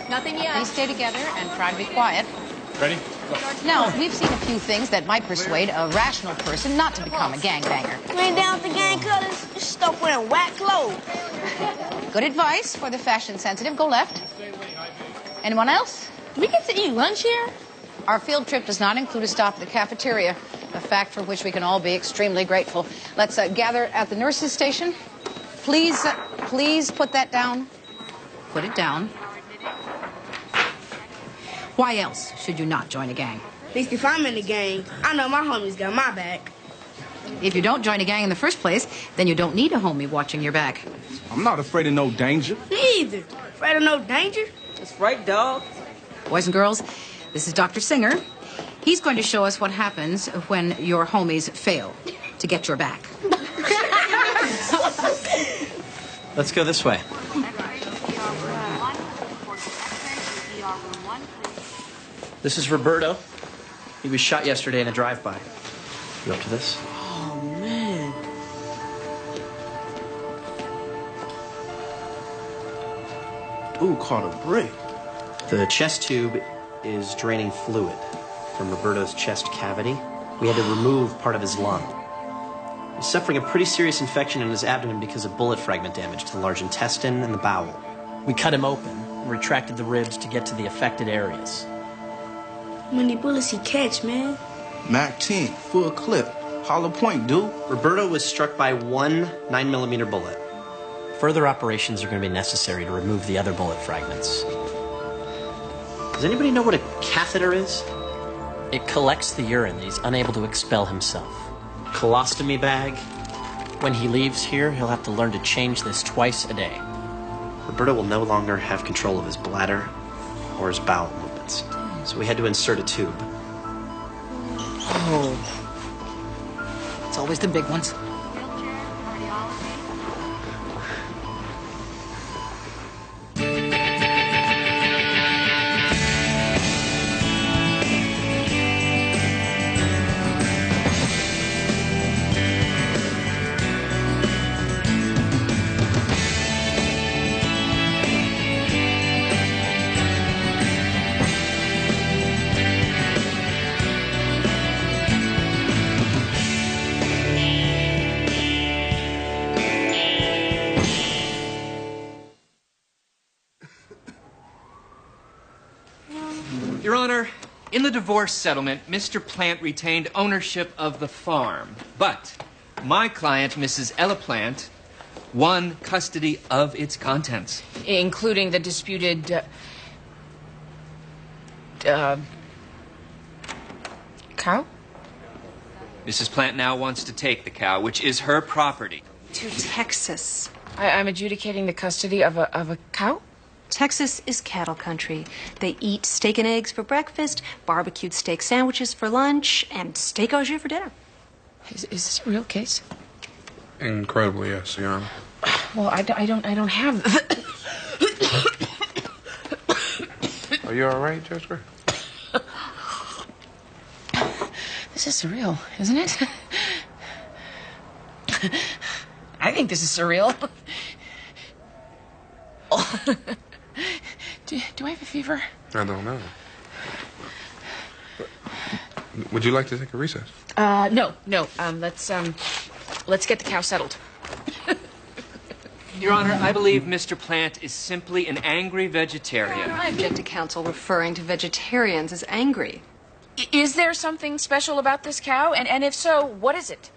Nothing yet. Please stay together and try to be quiet. Ready? Now, we've seen a few things that might persuade a rational person not to become a gangbanger. You ain't down with the gang colors? You stop wearing whack clothes. Good advice for the fashion-sensitive. Go left. Anyone else? We get to eat lunch here? Our field trip does not include a stop at the cafeteria, a fact for which we can all be extremely grateful. Let's gather at the nurse's station. Please put that down. Put it down. Why else should you not join a gang? At least if I'm in the gang, I know my homies got my back. If you don't join a gang in the first place, then you don't need a homie watching your back. I'm not afraid of no danger. Me either. Afraid of no danger? That's right, dog. Boys and girls, this is Dr. Singer. He's going to show us what happens when your homies fail to get your back. Let's go this way. This is Roberto. He was shot yesterday in a drive-by. You up to this? Oh, man. Ooh, caught a break. The chest tube is draining fluid from Roberto's chest cavity. We had to remove part of his lung. He's suffering a pretty serious infection in his abdomen because of bullet fragment damage to the large intestine and the bowel. We cut him open and retracted the ribs to get to the affected areas. How many bullets he catch, man? Mac 10, full clip. Hollow point, dude. Roberto was struck by one 9mm bullet. Further operations are going to be necessary to remove the other bullet fragments. Does anybody know what a catheter is? It collects the urine that he's unable to expel himself. Colostomy bag. When he leaves here, he'll have to learn to change this twice a day. Roberto will no longer have control of his bladder or his bowel movements. So we had to insert a tube. Oh. It's always the big ones. Your Honor, in the divorce settlement, Mr. Plant retained ownership of the farm. But my client, Mrs. Ella Plant, won custody of its contents. Including the disputed, cow? Mrs. Plant now wants to take the cow, which is her property. To Texas. I'm adjudicating the custody of a cow? Texas is cattle country. They eat steak and eggs for breakfast, barbecued steak sandwiches for lunch, and steak au jus for dinner. Is this a real case? Incredibly, yes, Your Honor. Well, I don't have... Are you all right, Jessica? This is surreal, isn't it? I think this is surreal. Do I have a fever? I don't know. Would you like to take a recess? No. Let's get the cow settled. Your Honor, I believe Mr. Plant is simply an angry vegetarian. I object to counsel referring to vegetarians as angry. Is there something special about this cow? And if so, what is it?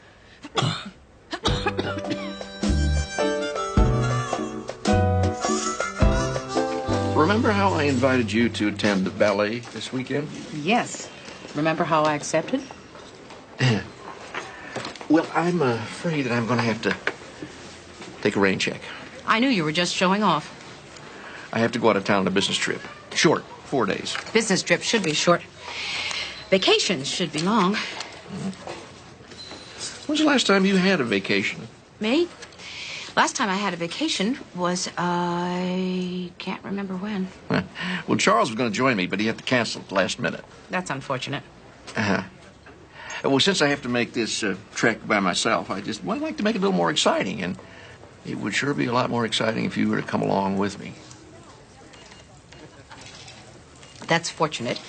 Remember how I invited you to attend the ballet this weekend? Yes. Remember how I accepted? Well, I'm afraid that I'm going to have to take a rain check. I knew you were just showing off. I have to go out of town on a business trip. Short, 4 days. Business trips should be short. Vacations should be long. When's the last time you had a vacation? Me? Last time I had a vacation was, I can't remember when. Well, Charles was going to join me, but he had to cancel at the last minute. That's unfortunate. Well, since I have to make this trek by myself, I'd like to make it a little more exciting. And It would sure be a lot more exciting if you were to come along with me. That's fortunate,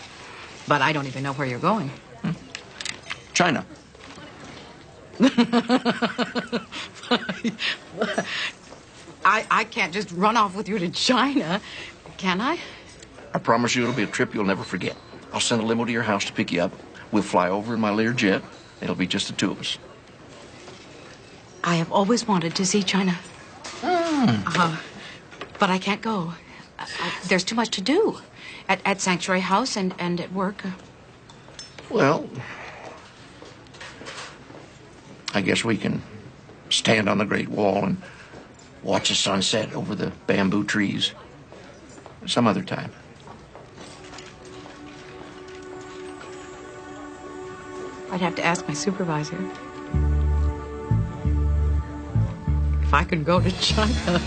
but I don't even know where you're going. China. I can't just run off with you to China, can I? I promise you it'll be a trip you'll never forget. I'll send a limo to your house to pick you up. We'll fly over in my Lear jet. It'll be just the two of us. I have always wanted to see China. But I can't go. There's too much to do at Sanctuary House and at work. Well, I guess we can stand on the Great Wall and watch the sunset over the bamboo trees some other time. I'd have to ask my supervisor if I could go to China.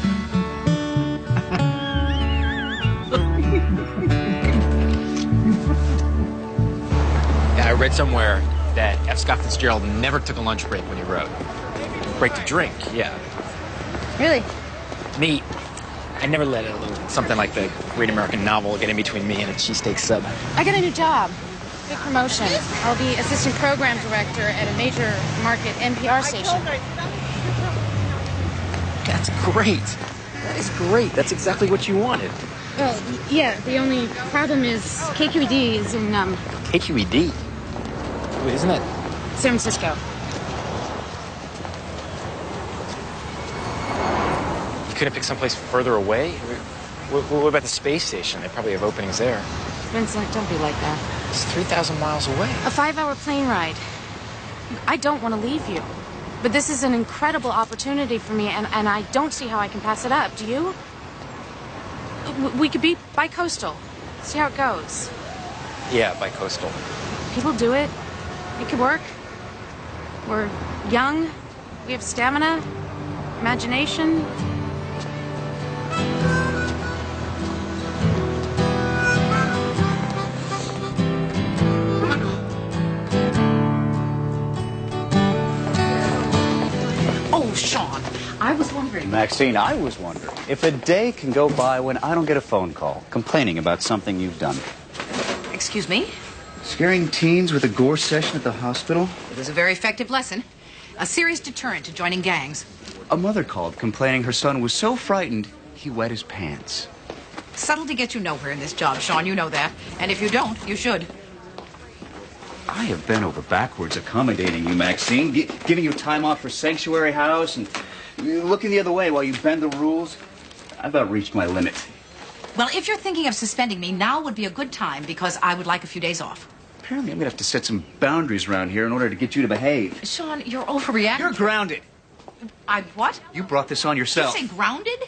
I read somewhere that F. Scott Fitzgerald never took a lunch break when he wrote. Break to drink, yeah. Really? Me, I never let something like the Great American Novel get in between me and a cheesesteak sub. I got a new job. Big promotion. I'll be assistant program director at a major market NPR station. That's great. That is great. That's exactly what you wanted. Well, yeah, the only problem is KQED is in, KQED? Wait, isn't that... San Francisco. You couldn't pick someplace further away? What about the space station? They probably have openings there. Vincent, don't be like that. It's 3,000 miles away. A 5-hour plane ride. I don't want to leave you. But this is an incredible opportunity for me, and I don't see how I can pass it up. Do you? We could be bi-coastal. See how it goes. Yeah, bi-coastal. People do it. It could work. We're young. We have stamina, imagination. Oh, Sean, I was wondering. Maxine, I was wondering if a day can go by when I don't get a phone call complaining about something you've done. Excuse me? Scaring teens with a gore session at the hospital? It was a very effective lesson. A serious deterrent to joining gangs. A mother called complaining her son was so frightened he wet his pants. Subtlety gets you nowhere in this job, Sean. You know that. And if you don't, you should. I have been over backwards accommodating you, Maxine, giving you time off for Sanctuary House and looking the other way while you bend the rules. I've about reached my limit. Well, if you're thinking of suspending me, now would be a good time because I would like a few days off. Apparently, I'm going to have to set some boundaries around here in order to get you to behave. Sean, you're overreacting. You're grounded. I what? You brought this on yourself. Did you say grounded?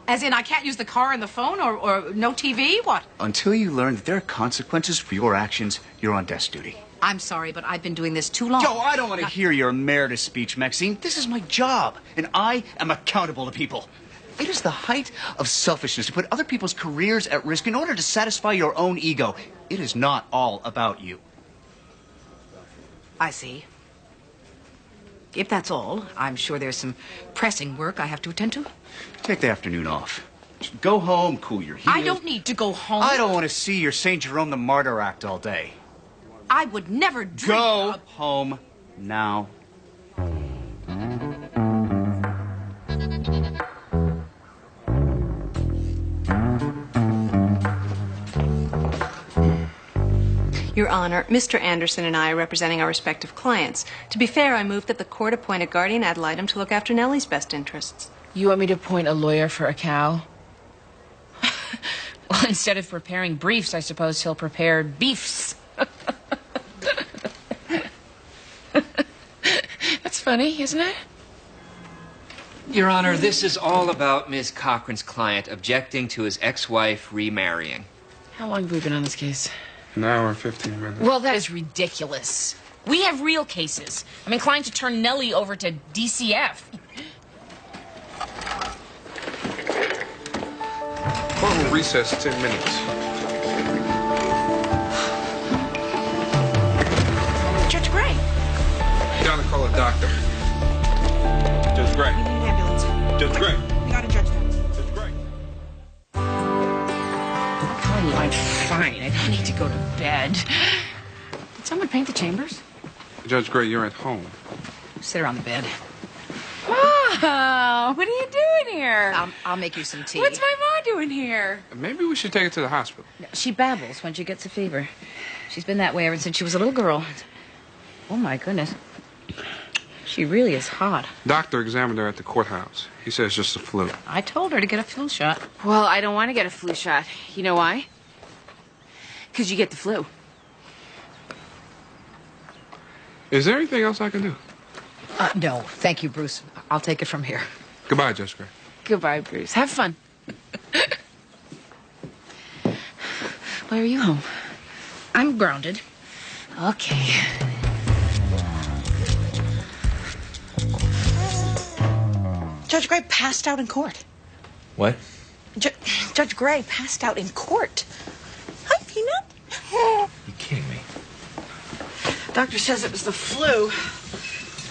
As in I can't use the car and the phone or no TV? What? Until you learn that there are consequences for your actions, you're on desk duty. I'm sorry, but I've been doing this too long. Yo, I don't want to hear your emeritus speech, Maxine. This is my job, and I am accountable to people. It is the height of selfishness to put other people's careers at risk in order to satisfy your own ego. It is not all about you. I see. If that's all, I'm sure there's some pressing work I have to attend to. Take the afternoon off. Just go home, cool your heels. I don't need to go home. I don't want to see your St. Jerome the Martyr act all day. I would never dream Go of... home now. Your Honor, Mr. Anderson and I are representing our respective clients. To be fair, I move that the court appoint a guardian ad litem to look after Nellie's best interests. You want me to appoint a lawyer for a cow? Well, instead of preparing briefs, I suppose he'll prepare beefs. That's funny, isn't it? Your Honor, this is all about Ms. Cochran's client objecting to his ex-wife remarrying. How long have we been on this case? An hour and 15 minutes. Well, that is ridiculous. We have real cases. I'm inclined to turn Nellie over to DCF. Court will recess 10 minutes. Judge Gray. Down to call a doctor. Judge Gray. We need an ambulance. Judge Gray. You gotta judge that. Judge Gray. Oh, I'm fine. I don't need to go to bed. Did someone paint the chambers? Judge Gray, you're at home. Sit her on the bed. Oh, what are you doing here? I'll make you some tea. What's my mom doing here? Maybe we should take her to the hospital. She babbles when she gets a fever. She's been that way ever since she was a little girl. Oh, my goodness. She really is hot. Doctor examined her at the courthouse. He says just the flu. I told her to get a flu shot. Well, I don't want to get a flu shot. You know why? Because you get the flu. Is there anything else I can do? No, thank you, Bruce. I'll take it from here. Goodbye, Judge Gray. Goodbye, Bruce. Have fun. Why are you home? I'm grounded. Okay. Judge Gray passed out in court. What? Judge Gray passed out in court. Hi, Peanut. You kidding me? Doctor says it was the flu.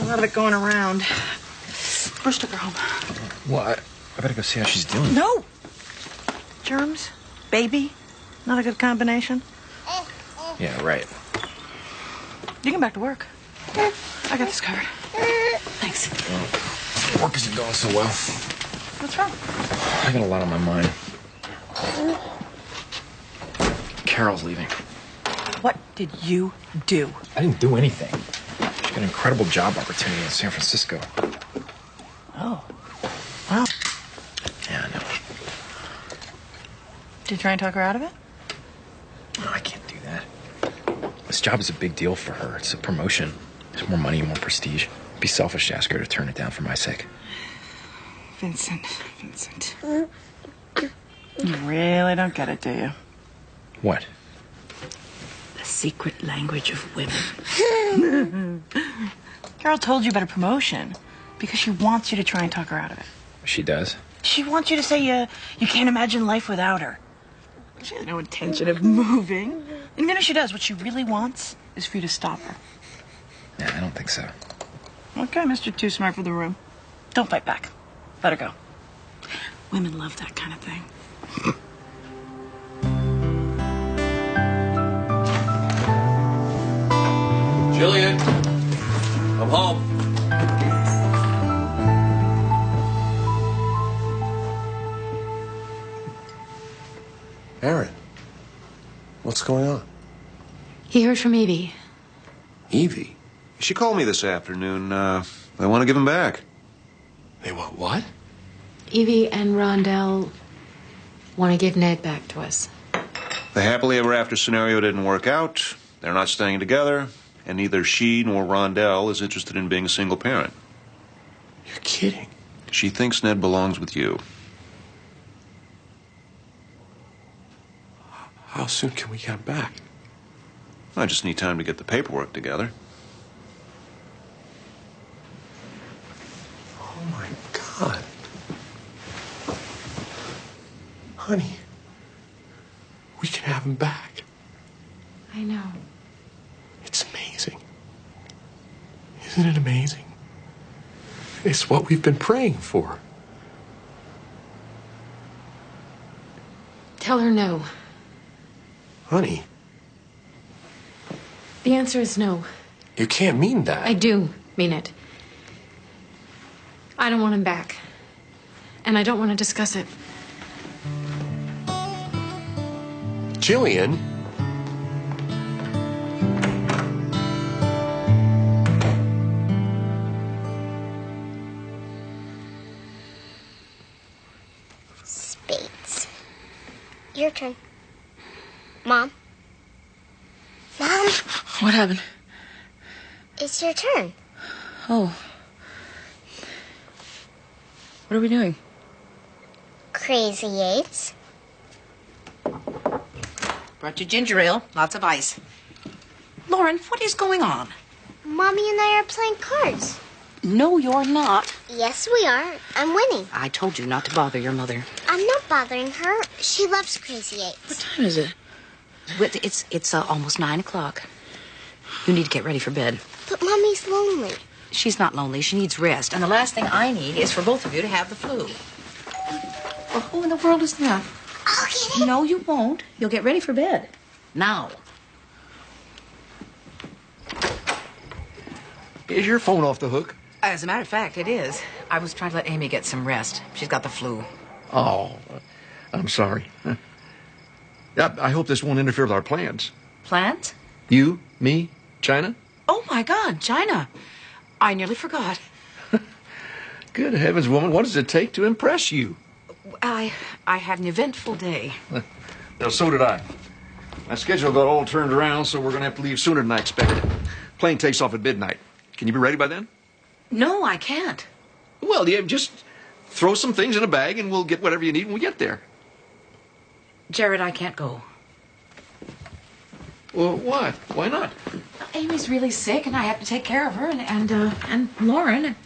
A lot of it going around. Bruce took her home. Well, I better go see how she's doing. No! Germs, baby, not a good combination. Yeah, right. You can back to work. I got this covered. Thanks. Well, work isn't going so well. What's wrong? I got a lot on my mind. Carol's leaving. What did you do? I didn't do anything. She got an incredible job opportunity in San Francisco. Oh. Wow. Yeah, I know. Did you try and talk her out of it? No, I can't do that. This job is a big deal for her. It's a promotion. There's more money, more prestige. It'd be selfish to ask her to turn it down for my sake. Vincent. You really don't get it, do you? What? The secret language of women. Carol told you about a promotion because she wants you to try and talk her out of it. She does? She wants you to say you can't imagine life without her. She has no intention of moving. And even if she does, what she really wants is for you to stop her. Yeah, I don't think so. Okay, Mr. Too Smart for the room. Don't fight back. Let her go. Women love that kind of thing. Jillian, I'm home. Aaron, what's going on? He heard from Evie. Evie? She called me this afternoon. They want to give him back. They want what? Evie and Rondell want to give Ned back to us. The happily ever after scenario didn't work out. They're not staying together. And neither she nor Rondell is interested in being a single parent. You're kidding. She thinks Ned belongs with you. How soon can we get him back? I just need time to get the paperwork together. Oh, my God. Honey, we can have him back. I know. It's amazing. Isn't it amazing? It's what we've been praying for. Tell her no. Honey, The answer is no. you can't mean that. I do mean it. I don't want him back. And I don't want to discuss it. Jillian. Spades. Your turn. Mom? Mom? What happened? It's your turn. Oh. What are we doing? Crazy Eights. Brought you ginger ale, lots of ice. Lauren, what is going on? Mommy and I are playing cards. No, you're not. Yes, we are. I'm winning. I told you not to bother your mother. I'm not bothering her. She loves Crazy Eights. What time is it? It's almost 9 o'clock. You need to get ready for bed. But Mommy's lonely. She's not lonely. She needs rest. And the last thing I need is for both of you to have the flu. Well, who in the world is that? I'll get it. No, you won't. You'll get ready for bed. Now. Is your phone off the hook? As a matter of fact, it is. I was trying to let Amy get some rest. She's got the flu. Oh, I'm sorry. I hope this won't interfere with our plans. Plans? You, me, China? Oh, my God, China. I nearly forgot. Good heavens, woman, what does it take to impress you? I had an eventful day. Well, so did I. My schedule got all turned around, so we're going to have to leave sooner than I expected. Plane takes off at midnight. Can you be ready by then? No, I can't. Well, yeah, just throw some things in a bag and we'll get whatever you need when we get there. Jared, I can't go. Well, what? Why not? Amy's really sick, and I have to take care of her, and Lauren.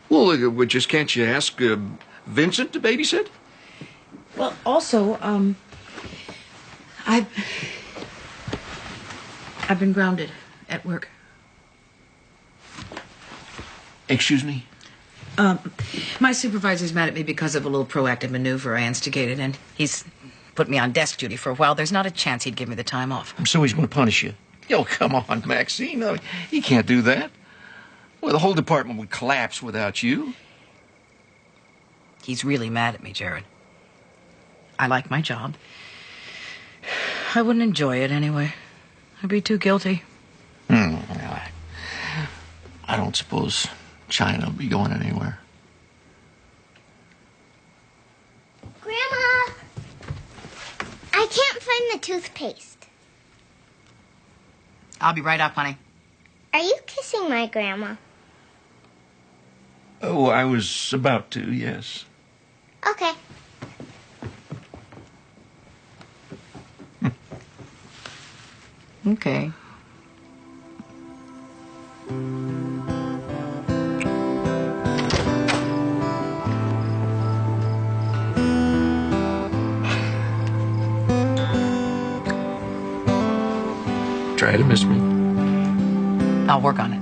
Well, just can't you ask Vincent to babysit? Well, also, I've been grounded at work. Excuse me? My supervisor's mad at me because of a little proactive maneuver I instigated, and he's put me on desk duty for a while. There's not a chance he'd give me the time off. So he's going to punish you? Oh, come on, Maxine. No, he can't do that. Well, the whole department would collapse without you. He's really mad at me, Jared. I like my job. I wouldn't enjoy it anyway. I'd be too guilty. Well, I don't suppose China will be going anywhere. Grandma! I can't find the toothpaste. I'll be right up, honey. Are you kissing my grandma? Oh, I was about to, yes. Okay. Okay. Try to miss me. I'll work on it.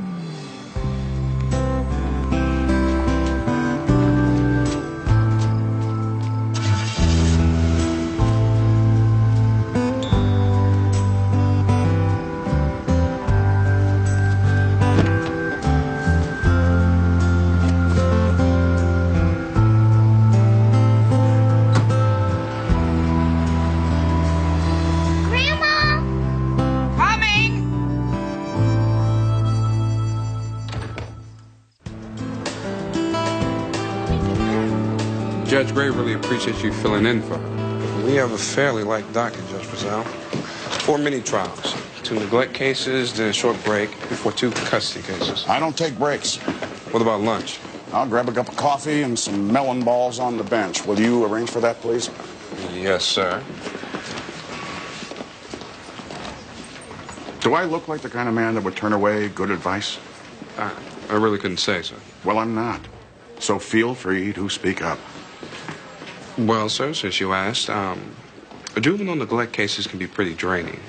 Judge Gray really appreciates you filling in for her. We have a fairly light docket, Judge Brazil. 4 mini-trials, 2 neglect cases, then a short break before 2 custody cases. I don't take breaks. What about lunch? I'll grab a cup of coffee and some melon balls on the bench. Will you arrange for that, please? Yes, sir. Do I look like the kind of man that would turn away good advice? I really couldn't say, sir. Well, I'm not. So feel free to speak up. Well, sir, since you asked, juvenile neglect cases can be pretty draining.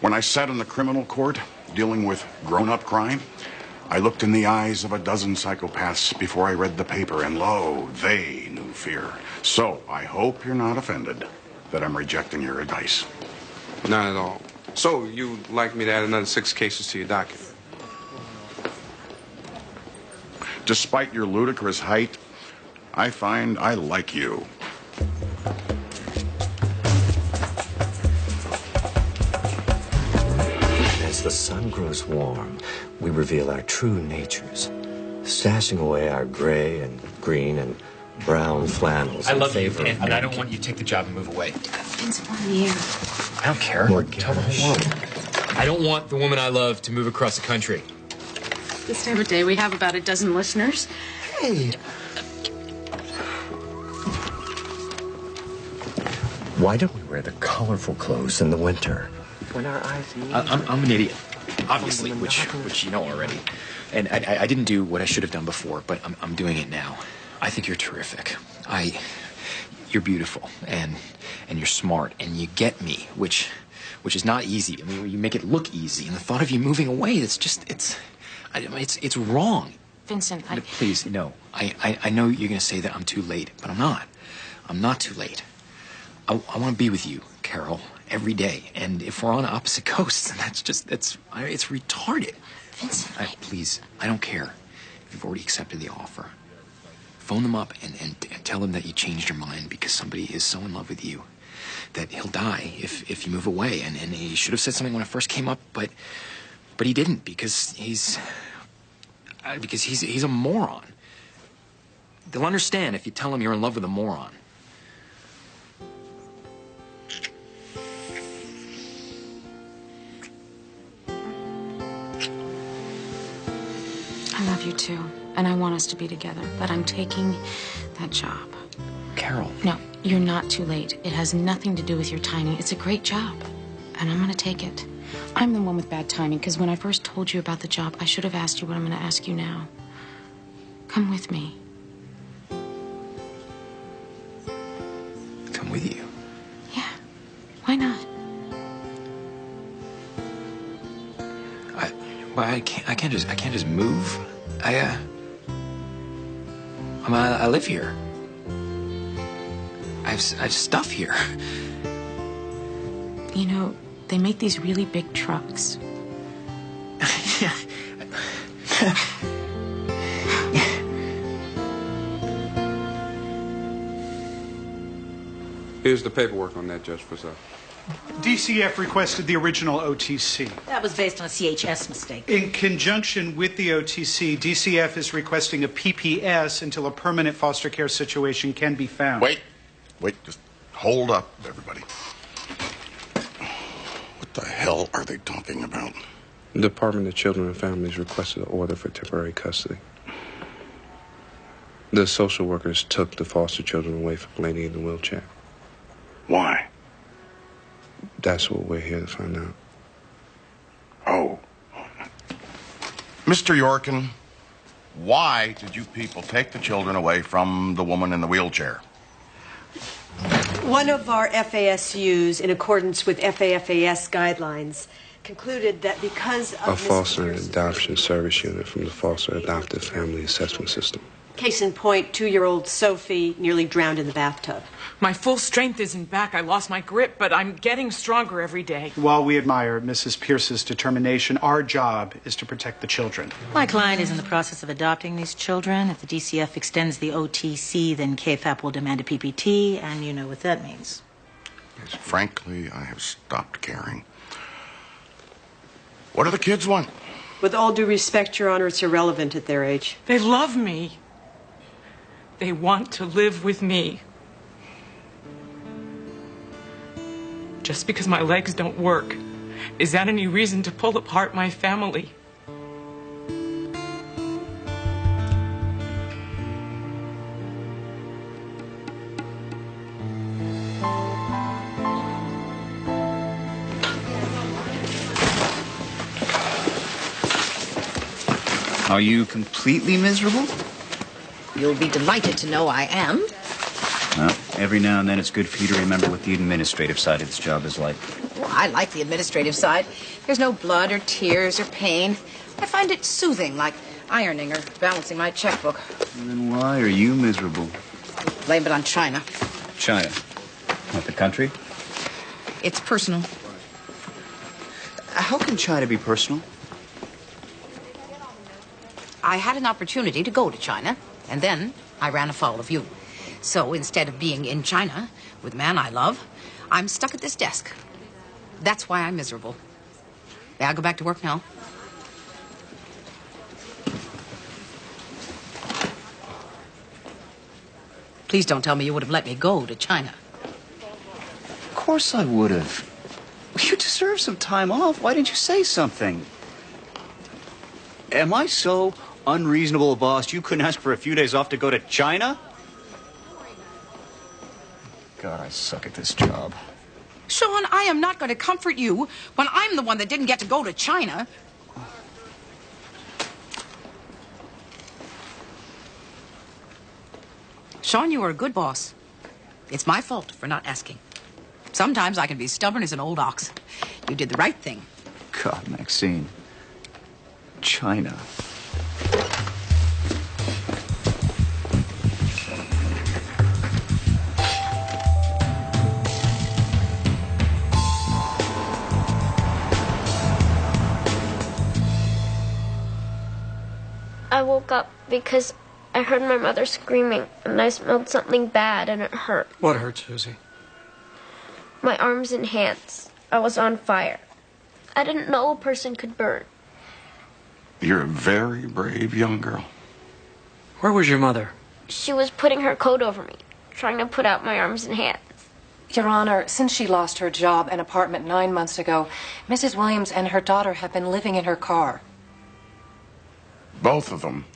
When I sat in the criminal court dealing with grown-up crime, I looked in the eyes of a dozen psychopaths before I read the paper, and lo, they knew fear. So I hope you're not offended that I'm rejecting your advice. Not at all. So you'd like me to add another 6 cases to your docket? Despite your ludicrous height, I find I like you. As the sun grows warm, we reveal our true natures, stashing away our gray and green and brown flannels. I in love you, favor of and I don't naked. want you to take the job and move away. Vincent, one year. I don't care. Tell the whole world. I don't want the woman I love to move across the country. This time of day, we have about a dozen listeners. Hey. Why don't we wear the colorful clothes in the winter? When our eyes meet. I'm an idiot, obviously, which you know already. And I didn't do what I should have done before, but I'm doing it now. I think you're terrific. You're beautiful, and you're smart, and you get me, which which is not easy. I mean, you make it look easy, and the thought of you moving away, it's wrong. Vincent, Please, no. I know you're going to say that I'm too late, but I'm not. I'm not too late. I want to be with you, Carol, every day. And if we're on opposite coasts, then it's retarded. Vincent, please, I don't care. You've already accepted the offer. Phone them up and tell them that you changed your mind because somebody is so in love with you that he'll die if you move away. And he should have said something when I first came up, but he didn't because he's a moron. They'll understand if you tell them you're in love with a moron. I love you too, and I want us to be together, but I'm taking that job. Carol. No, you're not too late. It has nothing to do with your timing. It's a great job, and I'm going to take it. I'm the one with bad timing, because when I first told you about the job, I should have asked you what I'm going to ask you now. Come with me. Come with you? Yeah. Why not? I can't just move. I live here. I have stuff here. You know, they make these really big trucks. Here's the paperwork on that, Judge Frizzell. DCF requested the original OTC. That was based on a CHS mistake. In conjunction with the OTC, DCF is requesting a PPS until a permanent foster care situation can be found. Wait, just hold up, everybody. What the hell are they talking about? The Department of Children and Families requested an order for temporary custody. The social workers took the foster children away from Lady in the wheelchair. Why? That's what we're here to find out. Oh. Mr. Yorkin, why did you people take the children away from the woman in the wheelchair? One of our FASUs, in accordance with FAFAS guidelines, concluded that because of A foster and adoption service unit from the Foster Adoptive Family Assessment System. Case in point, 2-year-old Sophie nearly drowned in the bathtub. My full strength isn't back. I lost my grip, but I'm getting stronger every day. While we admire Mrs. Pierce's determination, our job is to protect the children. My client is in the process of adopting these children. If the DCF extends the OTC, then KFAP will demand a PPT, and you know what that means. Yes, frankly, I have stopped caring. What do the kids want? With all due respect, Your Honor, it's irrelevant at their age. They love me. They want to live with me. Just because my legs don't work, is that any reason to pull apart my family? Are you completely miserable? You'll be delighted to know I am. Well, every now and then it's good for you to remember what the administrative side of this job is like. Well, I like the administrative side. There's no blood or tears or pain. I find it soothing, like ironing or balancing my checkbook. And then why are you miserable? Blame it on China. China. Not the country? It's personal. How can China be personal? I had an opportunity to go to China, and then I ran afoul of you. So instead of being in China with the man I love, I'm stuck at this desk. That's why I'm miserable. May I go back to work now? Please don't tell me you would have let me go to China. Of course I would have. You deserve some time off. Why didn't you say something? Am I so unreasonable a boss you couldn't ask for a few days off to go to China? God, I suck at this job. Sean, I am not going to comfort you when I'm the one that didn't get to go to China. Sean, you are a good boss. It's my fault for not asking. Sometimes I can be stubborn as an old ox. You did the right thing. God, Maxine. China. I woke up because I heard my mother screaming, and I smelled something bad, and it hurt. What hurt, Susie? My arms and hands. I was on fire. I didn't know a person could burn. You're a very brave young girl. Where was your mother? She was putting her coat over me, trying to put out my arms and hands. Your Honor, since she lost her job and apartment 9 months ago, Mrs. Williams and her daughter have been living in her car. Both of them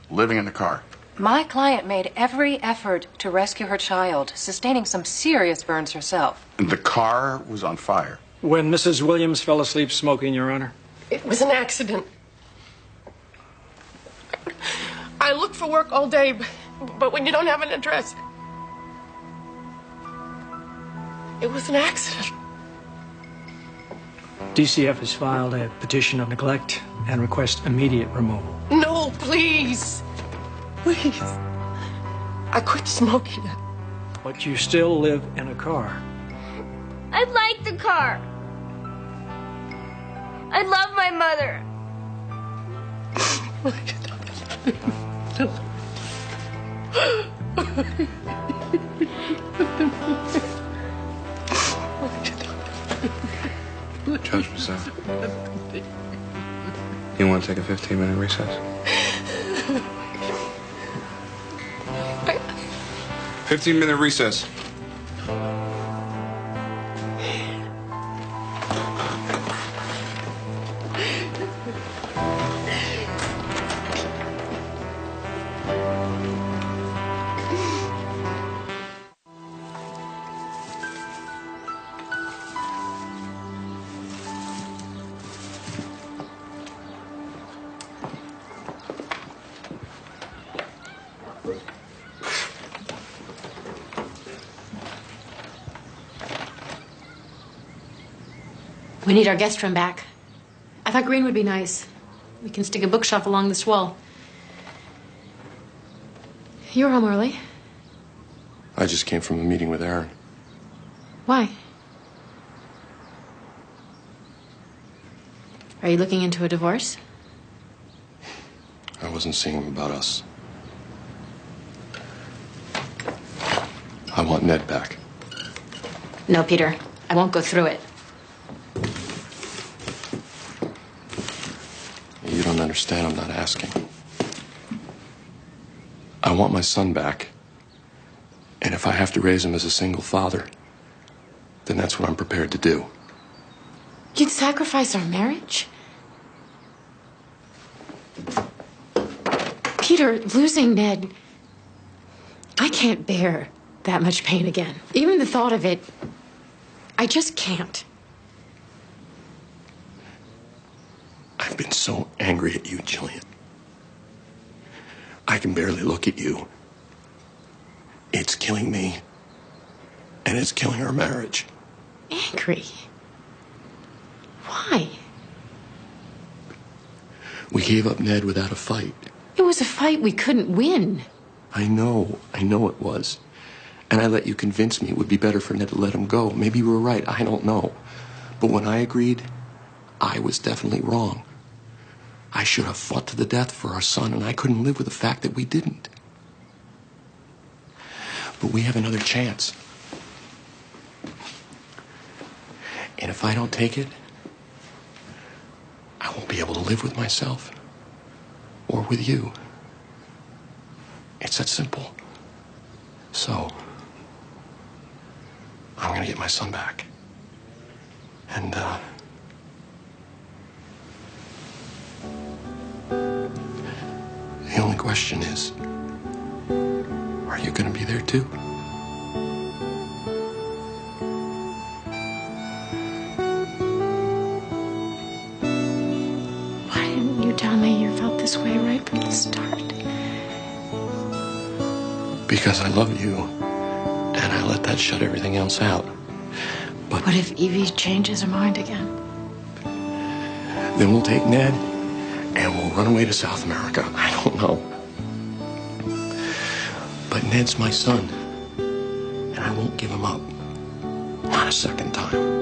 living in the car. My client made every effort to rescue her child, sustaining some serious burns herself. And the car was on fire. When Mrs. Williams fell asleep smoking, Your Honor. It was an accident. I look for work all day, but when you don't have an address, it was an accident. DCF has filed a petition of neglect and request immediate removal. No, please. Please. I quit smoking it. But you still live in a car. I like the car. I love my mother. Judge Mazzell, you want to take a 15-minute recess? 15-minute recess. We need our guest room back. I thought green would be nice. We can stick a bookshelf along this wall. You were home early. I just came from a meeting with Aaron. Why? Are you looking into a divorce? I wasn't seeing him about us. I want Ned back. No, Peter. I won't go through it. You don't understand. I'm not asking. I want my son back. And if I have to raise him as a single father, then that's what I'm prepared to do. You'd sacrifice our marriage? Peter, losing Ned, I can't bear that much pain again. Even the thought of it, I just can't. I've been so angry at you, Jillian. I can barely look at you. It's killing me. And it's killing our marriage. Angry? Why? We gave up Ned without a fight. It was a fight we couldn't win. I know it was. And I let you convince me it would be better for Ned to let him go. Maybe you were right, I don't know. But when I agreed, I was definitely wrong. I should have fought to the death for our son, and I couldn't live with the fact that we didn't. But we have another chance. And if I don't take it, I won't be able to live with myself or with you. It's that simple. So, I'm going to get my son back. And, the only question is, are you going to be there too? Why didn't you tell me you felt this way right from the start? Because I love you, and I let that shut everything else out. What if Evie changes her mind again? Then we'll take Ned and we'll run away to South America. I don't know. But Ned's my son, and I won't give him up. Not a second time.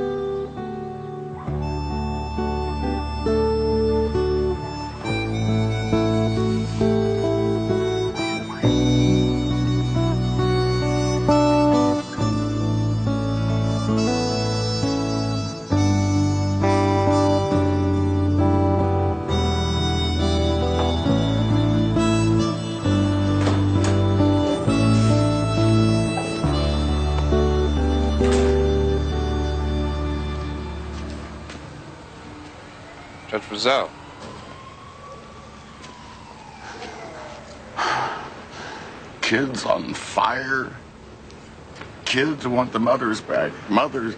Judge Rizzo. Kids on fire. Kids want the mothers back. Mothers.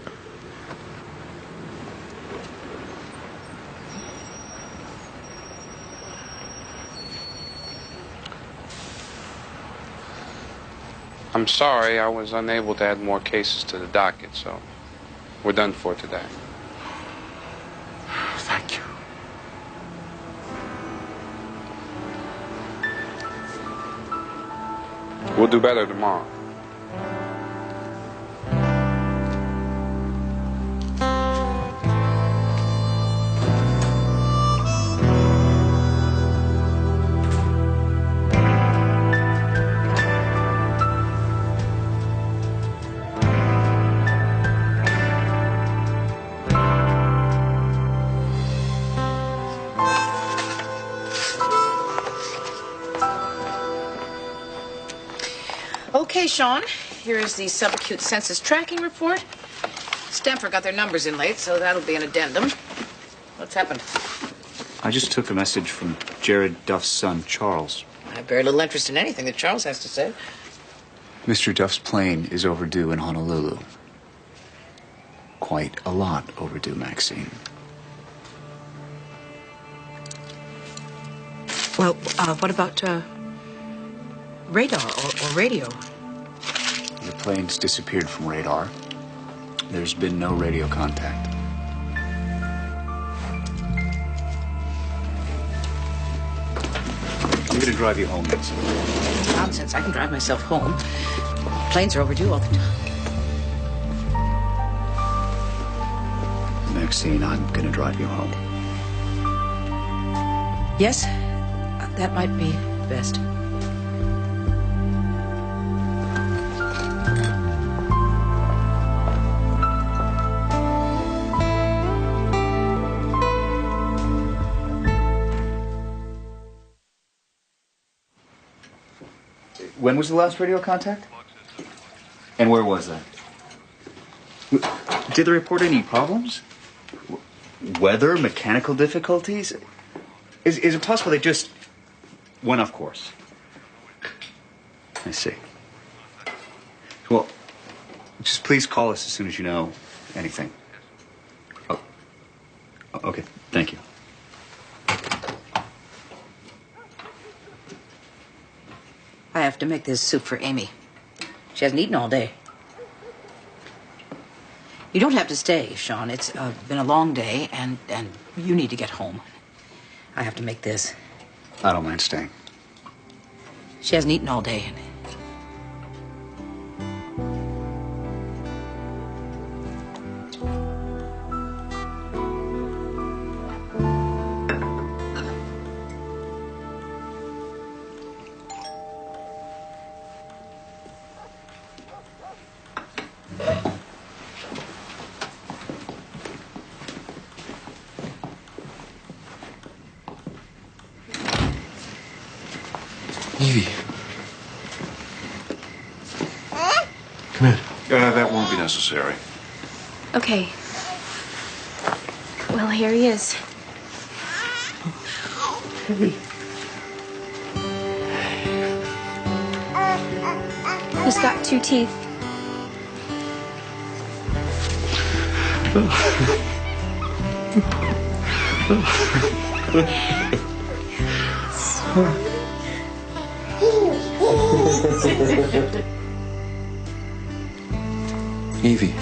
I'm sorry I was unable to add more cases to the docket, so we're done for today. Thank you. We'll do better tomorrow. Okay, Sean, here is the subacute census tracking report. Stanford got their numbers in late, so that'll be an addendum. What's happened? I just took a message from Jared Duff's son, Charles. I have very little interest in anything that Charles has to say. Mr. Duff's plane is overdue in Honolulu. Quite a lot overdue, Maxine. Well, what about radar or radio? The plane's disappeared from radar. There's been no radio contact. I'm gonna drive you home, Maxine. Nonsense. I can drive myself home. Planes are overdue all the time. Maxine, I'm gonna drive you home. Yes, that might be best. When was the last radio contact? And where was that? Did they report any problems? Weather, mechanical difficulties? Is it possible they just went off course? I see. Well, just please call us as soon as you know anything. Oh, okay. Thank you. I have to make this soup for Amy. She hasn't eaten all day. You don't have to stay, Sean. It's been a long day, and you need to get home. I have to make this. I don't mind staying. She hasn't eaten all day. Evie. Come in. That won't be necessary. Okay. Well, here he is. He's got 2 teeth. Evie.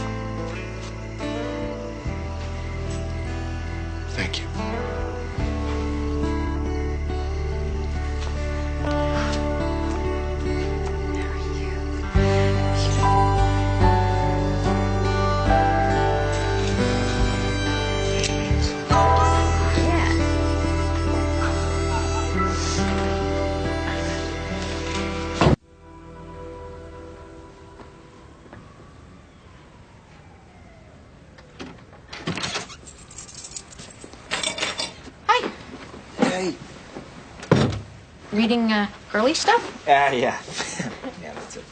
Hey. Reading girly stuff? Yeah. Yeah, that's it.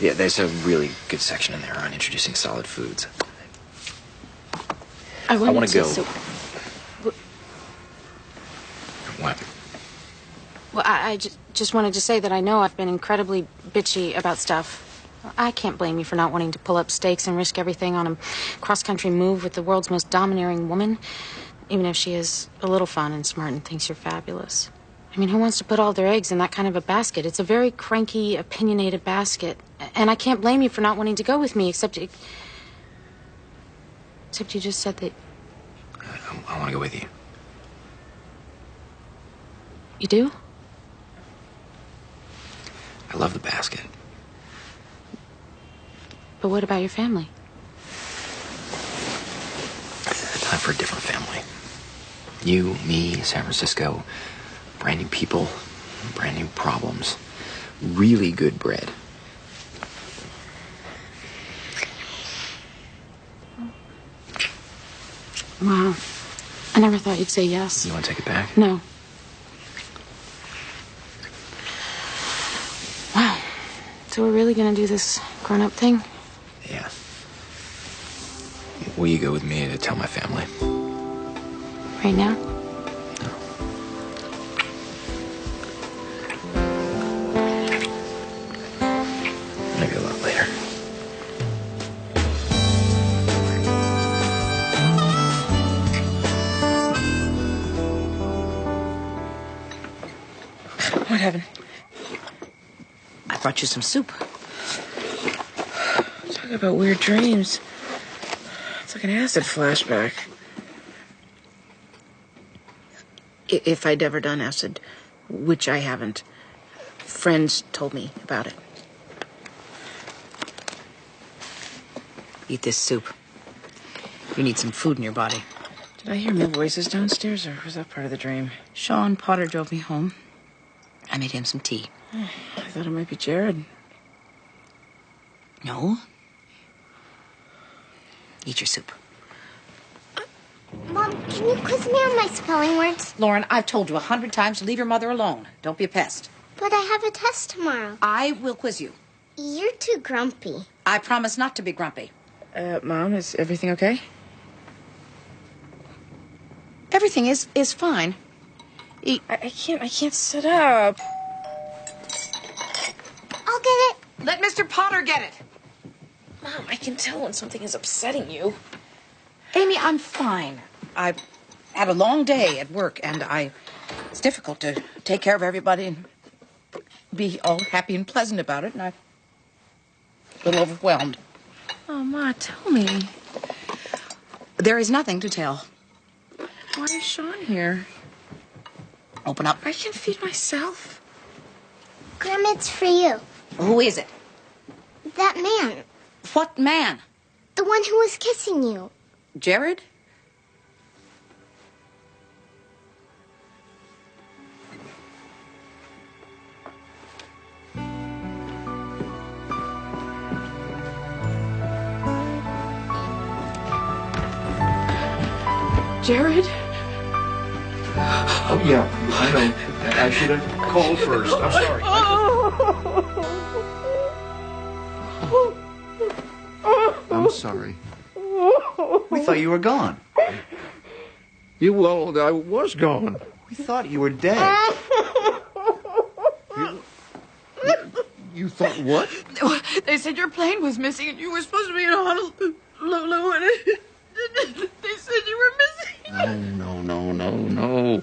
Yeah, there's a really good section in there on introducing solid foods. I want to go. What? Well, I just wanted to say that I know I've been incredibly bitchy about stuff. I can't blame you for not wanting to pull up stakes and risk everything on a cross-country move with the world's most domineering woman, even if she is a little fun and smart and thinks you're fabulous. I mean, who wants to put all their eggs in that kind of a basket? It's a very cranky, opinionated basket. And I can't blame you for not wanting to go with me, except you just said that... I want to go with you. You do? I love the basket. But what about your family? Time for a different family. You, me, San Francisco, brand new people, brand new problems. Really good bread. Wow. I never thought you'd say yes. You want to take it back? No. Wow. So we're really gonna do this grown-up thing? Yeah. Will you go with me to tell my family? Right now? Maybe a lot later. What happened? I brought you some soup. Talk about weird dreams. It's like an acid flashback. If I'd ever done acid, which I haven't, friends told me about it. Eat this soup. You need some food in your body. Did I hear male voices downstairs, or was that part of the dream? Sean Potter drove me home. I made him some tea. I thought it might be Jared. No. Eat your soup. Mom, can you quiz me on my spelling words? Lauren, I've told you 100 times to leave your mother alone. Don't be a pest. But I have a test tomorrow. I will quiz you. You're too grumpy. I promise not to be grumpy. Mom, is everything okay? Everything is fine. I can't sit up. I'll get it. Let Mr. Potter get it. Mom, I can tell when something is upsetting you. Amy, I'm fine. I've had a long day at work, and it's difficult to take care of everybody and be all happy and pleasant about it, and I'm a little overwhelmed. Oh, Ma, tell me. There is nothing to tell. Why is Sean here? Open up. I can feed myself. Grandma, it's for you. Who is it? That man. What man? The one who was kissing you. Jared? Jared? Oh, yeah, I know. I should have called first. I'm sorry. I'm sorry. We thought you were gone. Well, I was gone. We thought you were dead. You thought what? They said your plane was missing and you were supposed to be in Honolulu and they said you were missing. No.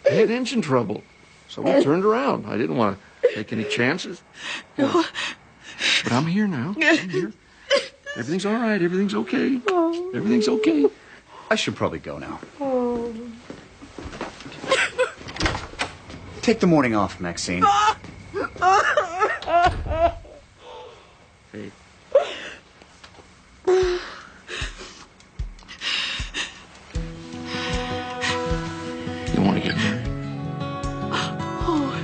I had engine trouble, so we turned around. I didn't want to take any chances. No. But I'm here now. I'm here. Everything's all right. Everything's okay. Everything's okay. I should probably go now. Take the morning off, Maxine. Hey. You want to get married? Oh,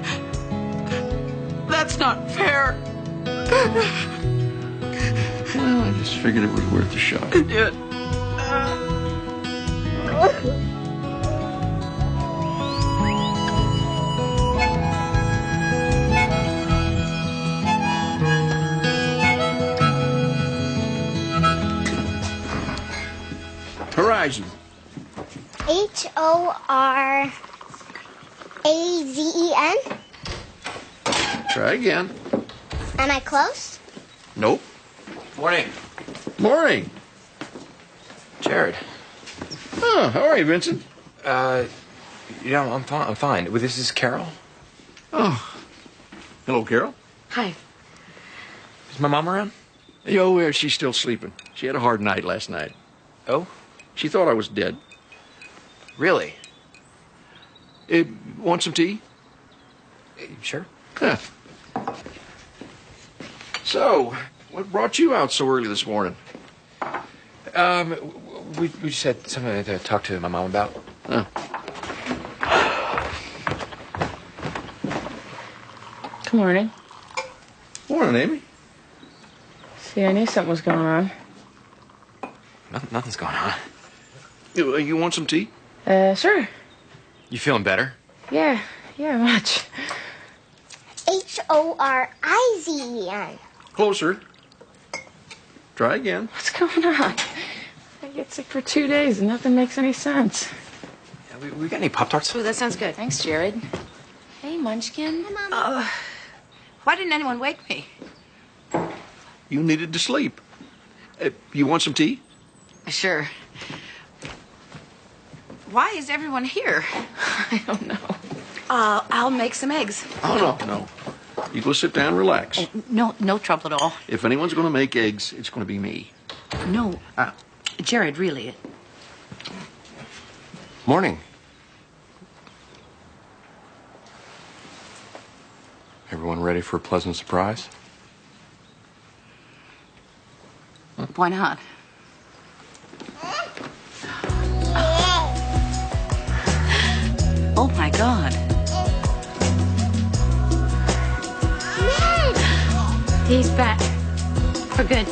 that's not fair. Well, I just figured it was worth a shot. Yeah. Horizon. Horizon. Try again. Am I close? Nope. Morning. Morning. Jared. Oh, how are you, Vincent? I'm fine. I'm fine. Well, this is Carol. Oh. Hello, Carol. Hi. Is my mom around? Yo, she's still sleeping. She had a hard night last night. Oh? She thought I was dead. Really? Want some tea? Sure. Huh. So, what brought you out so early this morning? We just had something to talk to my mom about. Huh. Good morning. Morning, Amy. See, I knew something was going on. Nothing's going on. You want some tea? Sure. You feeling better? Yeah, much. Horizon. Closer. Try again. What's going on? I get sick for 2 days and nothing makes any sense. Yeah, we got any Pop-Tarts? Ooh, that sounds good. Thanks, Jared. Hey, Munchkin. Hi, Mom. Why didn't anyone wake me? You needed to sleep. You want some tea? Sure. Why is everyone here? I don't know. I'll make some eggs. Oh, no. You go sit down and relax. No trouble at all. If anyone's going to make eggs, it's going to be me. No. Jared, really. Morning. Everyone ready for a pleasant surprise? Why not? Oh, my God. He's back. For good.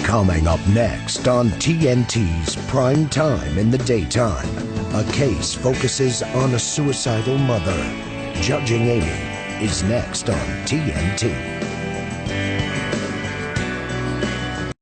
Coming up next on TNT's Prime Time in the Daytime, a case focuses on a suicidal mother. Judging Amy is next on TNT.